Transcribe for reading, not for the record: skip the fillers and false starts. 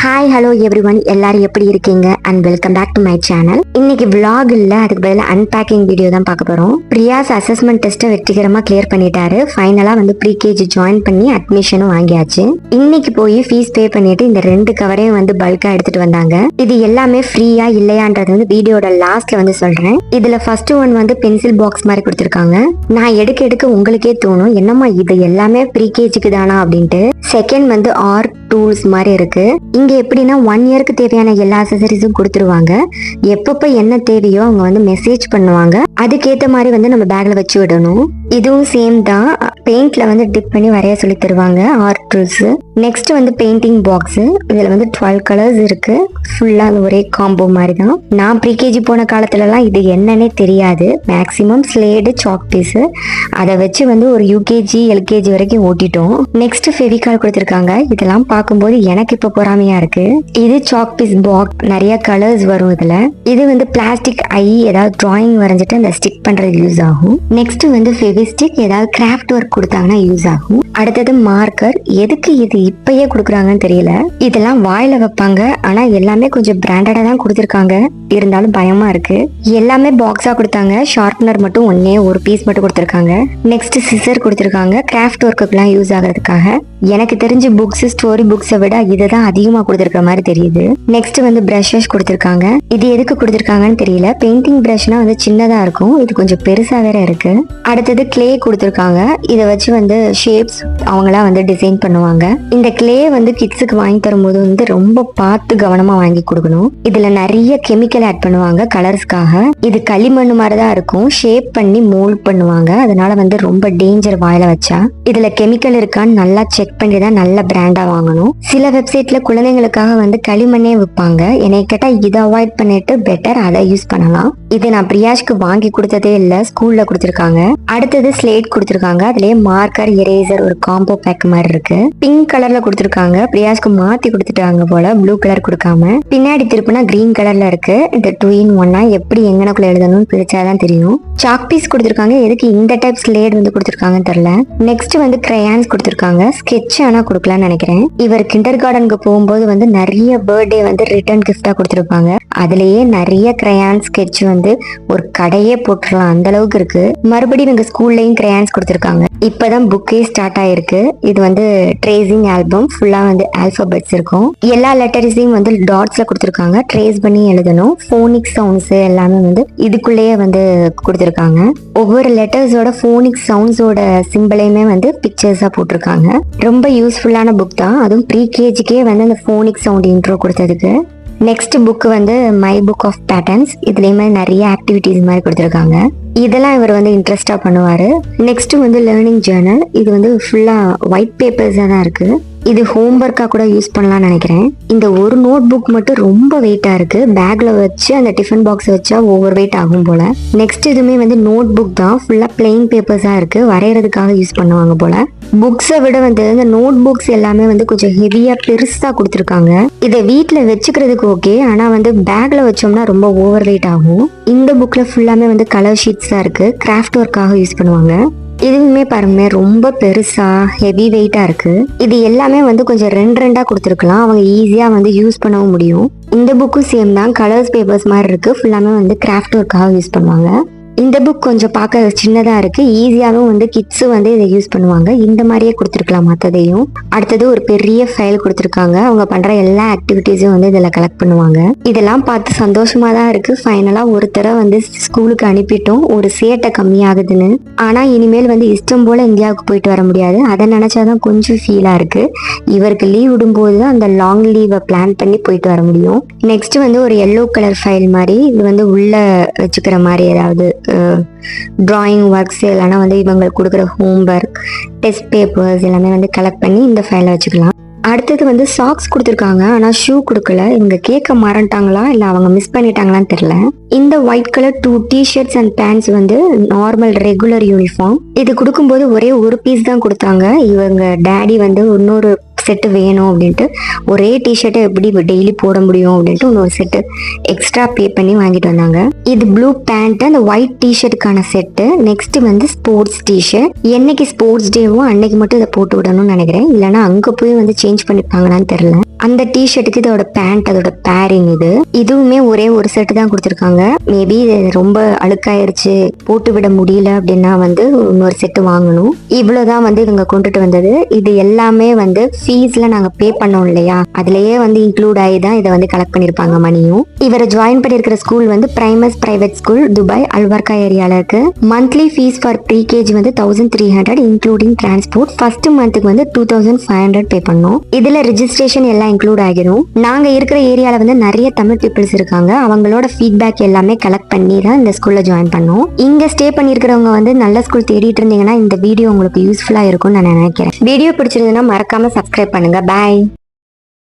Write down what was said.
Hi hello everyone, எல்லாரும் எப்படி இருக்கீங்க and welcome back to my channel. இன்னைக்கு vlog இல்ல, அதுக்கு பதிலா அன்பேக்கிங் வீடியோ தான் பார்க்க போறோம். பிரியாஸ் அசஸ்மெண்ட் டெஸ்ட்டை வெற்றிகரமா கிளியர் பண்ணிட்டாரு. ஃபைனலா வந்து ப்ரீ கேஜி ஜாயின் பண்ணி அட்மிஷனும் வாங்கியாச்சு. இன்னைக்கு போய் ஃபீஸ் பே பண்ணிட்டு இந்த 2 கவரையும் வந்து பல்கா எடுத்துட்டு வந்தாங்க. இது எல்லாமே ஃப்ரீயா இல்லையான்றது வந்து வீடியோட லாஸ்ட்ல வந்து சொல்றேன். இதுல ஃபர்ஸ்ட் ஒன் வந்து பென்சில் பாக்ஸ் மாதிரி கொடுத்திருக்காங்க. நான் எடுக்க உங்களுக்கே தோணும், என்னம்மா இது எல்லாமே ப்ரீ கேஜிக்கு தானா அப்படின்ட்டு. செகண்ட் வந்து ஆர்ட் டூல்ஸ் மாதிரி இருக்கு. இங்க எப்படின்னா 1 இயருக்கு தேவையான எல்லா அசசரிஸும் கொடுத்துருவாங்க. எப்பப்ப என்ன தேவையோ அவங்க வந்து மெசேஜ் பண்ணுவாங்க. அதுக்கேத்த மாதிரி வந்து நம்ம பேக்ல வச்சு விடணும். இதுவும் சேம் தான். பெயிண்ட்ல வந்து டிப் பண்ணி வரைய சொல்லி தருவாங்க ஆர்ட் டூல்ஸ். நெக்ஸ்ட் வந்து பெயிண்டிங் பாக்ஸ். இதுல வந்து 12 கலர்ஸ் இருக்கு. ஃபுல்லா ஒரே காம்போ மாதிரி தான். நான் ப்ரீகேஜி போன காலத்துலலாம் இது என்னன்னே தெரியாது. மேக்சிமம் ஸ்லேடு, சாக் பீஸ் அதை வச்சு வந்து ஒரு யூகேஜி எல்கேஜி வரைக்கும் ஓட்டிட்டோம். நெக்ஸ்ட் ஃபெவிகால் கொடுத்துருக்காங்க. இதெல்லாம் பார்க்கும்போது எனக்கு இப்ப பொறாமையா இருக்கு. இது சாக் பீஸ் பாக்ஸ், நிறைய கலர்ஸ் வரும் இதுல. இது வந்து பிளாஸ்டிக் ஐ ஏதாவது டிராயிங் வரைஞ்சிட்டு அந்த ஸ்டிக் பண்றது யூஸ் ஆகும். நெக்ஸ்ட் வந்து ஃபெவிஸ்டிக், ஏதாவது கிராஃப்ட் ஒர்க் கொடுத்தாங்கன்னா யூஸ் ஆகும். அடுத்தது மார்க்கர். எதுக்கு இது இப்பயே கொடுக்குறாங்கன்னு தெரியல. இதெல்லாம் வாயில வைப்பாங்க, ஆனா எல்லாமே கொஞ்சம் பிராண்டடா தான் கொடுத்துருக்காங்க. இருந்தாலும் பயமா இருக்கு. எல்லாமே பாக்ஸா கொடுத்தாங்க. ஷார்ப்னர் மட்டும் ஒரு பீஸ் மட்டும் கொடுத்துருக்காங்க. நெக்ஸ்ட் சிசர் கொடுத்துருக்காங்க, கிராஃப்ட் ஒர்க்குலாம் யூஸ் ஆகிறதுக்காக. எனக்கு தெரிஞ்சு புக்ஸ், ஸ்டோரி புக்ஸை விட இதுதான் அதிகமா கொடுத்துருக்க மாதிரி தெரியுது. நெக்ஸ்ட் வந்து பிரஷஸ் கொடுத்துருக்காங்க. இது எதுக்கு கொடுத்துருக்காங்கன்னு தெரியல. பெயிண்டிங் பிரஷ்னா வந்து சின்னதா இருக்கும், இது கொஞ்சம் பெருசா வேற இருக்கு. அடுத்தது கிளே கொடுத்துருக்காங்க. இதை வச்சு வந்து ஷேப்ஸ் அவங்களாம் வந்து டிசைன் பண்ணுவாங்க. இந்த கிளே வந்து கிட்ஸுக்கு வாங்கி தரும்போது வந்து ரொம்ப பார்த்து கவனமா வாங்கி கொடுக்கணும். இதுல நிறைய கெமிக்கல் ஆட் பண்ணுவாங்க கலர்ஸ்க்காக. இது களிமண் மாதிரி தான் இருக்கும். ஷேப் பண்ணி மோல்ட் பண்ணுவாங்க. அதனால வந்து ரொம்ப டேஞ்சர் வாயில வச்சா. இதுல கெமிக்கல் இருக்கான்னு நல்லா செக் பண்ணி தான் நல்ல பிராண்டா வாங்கணும். சில வெப்சைட்ல குழந்தைங்களுக்காக வந்து களிமண்ணே விற்பாங்க. என்னை கேட்டா இதை அவாய்ட் பண்ணிட்டு பெட்டர் அதை யூஸ் பண்ணலாம். இது நான் பிரியாஷ்க்கு வாங்கி கொடுத்ததே இல்ல, ஸ்கூல்ல கொடுத்துருக்காங்க. அடுத்தது ஸ்லேட் கொடுத்துருக்காங்க. அதுலயே மார்க்கர், எரேசர் ஒரு காம்போ பேக் மாதிரி இருக்கு. பிங்க் கலர்ல கொடுத்துருக்காங்க. பிரியாஷ்க்கு மாத்தி கொடுத்துட்டாங்க போல, ப்ளூ கலர் கொடுக்காம. பின்னாடி திருப்பினா கிரீன் கலர்ல இருக்கு. இந்த 2 in 1 எப்படி எங்கனக்குள்ள எழுதணும்னு பிரிச்சாதான் தெரியும். சாக் பீஸ் கொடுத்துருக்காங்க. எதுக்கு இந்த டைப் ஸ்லேட் வந்து கொடுத்துருக்காங்கன்னு தெரியல. நெக்ஸ்ட் வந்து கிரையான்ஸ் கொடுத்துருக்காங்க. ஸ்கெட்ச் ஆனா கொடுக்கலாம்னு நினைக்கிறேன். இவர் கிண்டர் கார்டனுக்கு போகும்போது வந்து நிறைய பர்த்டே வந்து ரிட்டர்ன் கிஃப்டா கொடுத்துருப்பாங்க. அதுலயே நிறைய கிரையான்ஸ் ஸ்கெட்ச் வந்து ஒரு கடையே போட்டுடலாம் அந்த அளவுக்கு இருக்கு. மறுபடியும் எங்க ஸ்கூல்லயும் கிரையான்ஸ் கொடுத்துருக்காங்க. இப்பதான் புக்கே ஸ்டார்ட் ஆயிருக்கு. இது வந்து ட்ரேசிங் ஆல்பம். ஃபுல்லா வந்து ஆல்பபெட்ஸ் இருக்கும். எல்லா லெட்டர்ஸையும் வந்து டாட்ஸ்ல கொடுத்துருக்காங்க. ட்ரேஸ் பண்ணி எழுதணும். போனிக் சவுண்ட்ஸ் எல்லாமே வந்து இதுக்குள்ளேயே வந்து கொடுத்துருக்காங்க. ஒவ்வொரு லெட்டர்ஸோட போனிக் சவுண்ட்ஸோட சிம்பிளையுமே வந்து பிக்சர்ஸா போட்டிருக்காங்க. ரொம்ப யூஸ்ஃபுல்லான புக் தான். அதுவும் ப்ரீ கேஜிக்கே வந்து அந்த போனிக் சவுண்ட் இன்ட்ரோ கொடுத்ததுக்கு. நெக்ஸ்ட் புக் வந்து மை புக் ஆஃப் பேட்டர்ன்ஸ். இதுலயுமே நிறைய ஆக்டிவிட்டிஸ் மாதிரி கொடுத்துருக்காங்க. இதெல்லாம் இவர் வந்து இன்ட்ரெஸ்டா பண்ணுவாரு. நெக்ஸ்ட் வந்து லேர்னிங் ஜேர்னல். இது வந்து ஃபுல்லா ஒயிட் பேப்பர்ஸா தான் இருக்கு. இது ஹோம்ஒர்க்கா கூட யூஸ் பண்ணலாம்னு நினைக்கிறேன். இந்த ஒரு நோட் புக் மட்டும் ரொம்ப வெயிட்டா இருக்கு. பேக்ல வச்சு அந்த டிஃபன் பாக்ஸ் வச்சா ஓவர் வெயிட் ஆகும் போல. நெக்ஸ்ட் இதுமே வந்து நோட் புக் தான். ஃபுல்லா பிளெயின் பேப்பர்ஸா இருக்கு. வரைகிறதுக்காக யூஸ் பண்ணுவாங்க போல. புக்ஸை விட வந்து இந்த நோட் புக்ஸ் எல்லாமே வந்து கொஞ்சம் ஹெவியா பெருசா கொடுத்துருக்காங்க. இதை வீட்டுல வச்சுக்கிறதுக்கு ஓகே, ஆனா வந்து பேக்ல வச்சோம்னா ரொம்ப ஓவர் வெயிட் ஆகும். இந்த புக்ல ஃபுல்லாமே வந்து கலர் ஷீட்ஸ் தான் இருக்கு. கிராஃப்ட் ஒர்க்காக யூஸ் பண்ணுவாங்க. இதுவுமே பாருங்க ரொம்ப பெருசா ஹெவி வெயிட்டா இருக்கு. இது எல்லாமே வந்து கொஞ்சம் 2 கொடுத்துருக்கலாம். அவங்க ஈஸியா வந்து யூஸ் பண்ணவும் முடியும். இந்த புக்கும் சேம் தான். கலர்ஸ் பேப்பர்ஸ் மாதிரி இருக்கு. ஃபுல்லாமே வந்து கிராஃப்ட் ஒர்க்காக யூஸ் பண்ணுவாங்க. இந்த புக் கொஞ்சம் பார்க்க சின்னதா இருக்கு. ஈஸியாவும் வந்து கிட்ஸ் வந்து இதை யூஸ் பண்ணுவாங்க. இந்த மாதிரியே கொடுத்துருக்கலாம் மற்றதையும். அடுத்தது ஒரு பெரிய ஃபைல் கொடுத்துருக்காங்க. அவங்க பண்ற எல்லா ஆக்டிவிட்டிஸும் வந்து இதுல கலெக்ட் பண்ணுவாங்க. இதெல்லாம் பார்த்து சந்தோஷமா தான் இருக்கு. ஃபைனலா ஒருத்தர வந்து ஸ்கூலுக்கு அனுப்பிட்டோம், ஒரு சேட்டை கம்மியாகுதுன்னு. ஆனா இனிமேல் வந்து இஷ்டம் போல இந்தியாவுக்கு போயிட்டு வர முடியாது. அதை நினைச்சாதான் கொஞ்சம் ஃபீலா இருக்கு. இவருக்கு லீவ் விடும்போது தான் அந்த லாங் லீவை பிளான் பண்ணி போயிட்டு வர முடியும். நெக்ஸ்ட் வந்து ஒரு எல்லோ கலர் ஃபைல் மாதிரி. இது வந்து உள்ள வச்சுக்கிற மாதிரி ஏதாவது டிராயிங் ஒர்க்ஸ் இல்லைன்னா வந்து இவங்களுக்கு கொடுக்குற ஹோம்ஒர்க், டெஸ்ட் பேப்பர்ஸ் எல்லாமே வந்து கலெக்ட் பண்ணி இந்த ஃபைலை வச்சுக்கலாம். அடுத்தது வந்து சாக்ஸ் கொடுத்துருக்காங்க. ஆனால் ஷூ கொடுக்கல. இவங்க கேட்க மறந்துட்டாங்களா இல்லை அவங்க மிஸ் பண்ணிட்டாங்களான்னு தெரியல. இந்த white colour 2 t-shirts and pants வந்து நார்மல் ரெகுலர் யூனிஃபார்ம். இது கொடுக்கும்போது ஒரே ஒரு பீஸ் தான் கொடுத்தாங்க. இவங்க டேடி வந்து இன்னொரு செட்டு வேணும் அப்படின்ட்டு ஒரே டிஷர்ட்டை எப்படி டெய்லி போட முடியும் அப்படின்ட்டு இன்னொரு செட்டு எக்ஸ்ட்ரா பே பண்ணி வாங்கிட்டு வந்தாங்க. இது ப்ளூ பேண்ட் அந்த ஒயிட் டிஷர்ட்டுக்கான செட்டு. நெக்ஸ்ட் வந்து ஸ்போர்ட்ஸ் டிஷர்ட். என்னைக்கு ஸ்போர்ட்ஸ் டேவோ அன்னைக்கு மட்டும் இதை போட்டு விடணும்னு நினைக்கிறேன், இல்லைன்னா அங்கே போய் வந்து சேஞ்ச் பண்ணிப்பாங்களான்னு தெரியல. அந்த டிஷர்ட்டுக்கு இதோட பேண்ட் அதோட பேரிங் இதுவுமே ஒரே ஒரு செட்டு தான் கொடுத்துருக்காங்க. மேபி இது ரொம்ப அழுக்காயிருச்சு போட்டு விட முடியல அப்படின்னா வந்து இன்னொரு செட்டு வாங்கணும். இவ்வளவுதான் வந்து இவங்க கொண்டுட்டு வந்தது. இது எல்லாமே வந்து ஃபீஸ்ல நாங்க பே பண்ணோம் இல்லையா, அதுலயே வந்து இன்க்ளூட் ஆகி தான் இதை வந்து கலெக்ட் பண்ணிருப்பாங்க மணியும். இவரை ஜாயின் பண்ணிருக்கிற ஸ்கூல் வந்து Primus private school, Dubai Al Warqa ஏரியால இருக்கு. Monthly fees for pre KG வந்து 1300 இன்க்ளூடிங் டிரான்ஸ்போர்ட். ஃபர்ஸ்ட் மந்த்துக்கு வந்து 2500 பே பண்ணோம். இதுல ரெஜிஸ்ட்ரேஷன் எல்லாம் இன்க்ளூட் ஆகிரும். நாங்க இருக்கிற ஏரியால வந்து நிறைய தமிழ் பீப்புள்ஸ் இருக்காங்க. அவங்களோட ஃபீட்பேக் எல்லாமே கலெக்ட் பண்ணி தான் இந்த ஸ்கூல்ல ஜாயின் பண்ணோம். இங்க ஸ்டே பண்ணிருக்கிறவங்க வந்து நல்ல ஸ்கூல் தேடிட்டு இருந்தீங்கன்னா இந்த வீடியோ உங்களுக்கு யூஸ்ஃபுல்லா இருக்கும்னு நான் நினைக்கிறேன். வீடியோ பிடிச்சிருந்ததுன்னா மறக்காம சப்ஸ்கிரைப் பண்ணுங்க. பாய்.